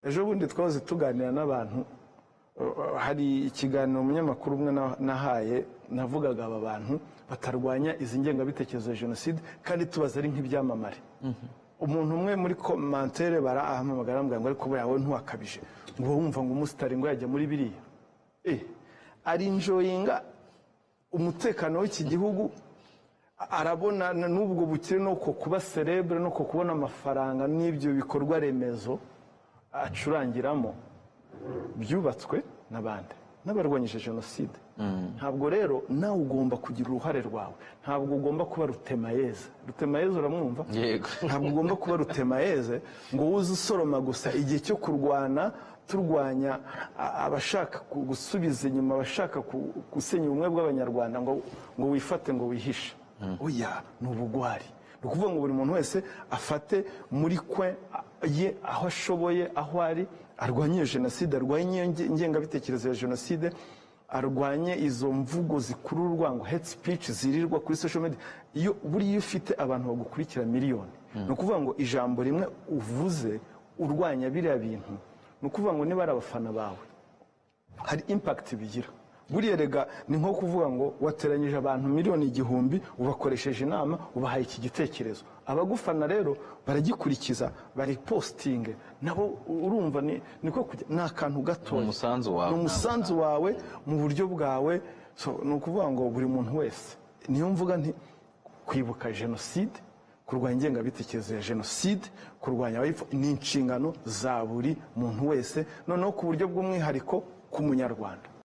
ejo bundi twahoze tuganira n'abantu hari ikiganiro umunyamakuru umwe nahaye navugaga aba bantu batarwanya izi ngengabitekerezo ya jenoside kandi tubaza ari nk'ibyamamare. Umuntu umwe muri komantere barahamagara ambwira ngo ariko buriya wowe ntuwakabije ngo wumva ngo umusitari ngo yajya muri biriya ari enjoyinga umutekano w'iki gihugu, arabona n'ubwo bukire no kuba celebre no kubona amafaranga n'ibyo bikorwa remezo acurangiramo byubatswe n'abandi n'abarwanyije jenoside. Ntabwo rero nawe ugomba kugira uruhare rwawe, ntabwo ugomba kuba rutemayeze. Rutemayeze uramwumva? Yego. Ntabwo ugomba kuba rutemayeze ngo uze usoroma gusa igihe cyo kurwana turwanya abashaka gusubiza inyuma, abashaka gusenya ubumwe bw'abanyarwanda ngo wifate ngo wihishe. Oya, ni ubugwari. Ni ukuvuga ngo buri muntu wese afate muri kwe ye aho ashoboye, aho ari, arwanye jenoside, arwanye ingengabitekerezo ya jenoside, arwanye izo mvugo zikurura urwango, hate speech zirirwa kuri social media. Iyo buriya ufite abantu bagukurikira miliyoni, ni ukuvuga ngo ijambo rimwe uvuze urwanya biriya bintu, ni ukuvuga ngo niba ari abafana bawe hari impact bigira. Buriya rega ni nko kuvuga ngo wateranyije abantu miliyoni 1,000 ubakoresheje inama ubahaye iki gitekerezo, abagufana rero baragikurikiza, bari posting nabo urumva niko ni akantu gato, umusanzu wawe mu buryo bwawe. So ni ukuvuga ngo buri muntu wese, niyo mvuga nti kwibuka jenoside, kurwanya ingengabitekerezo ya jenoside, kurwanya ni inshingano za buri muntu wese, noneho ku buryo bw'umwihariko ku munyarwanda.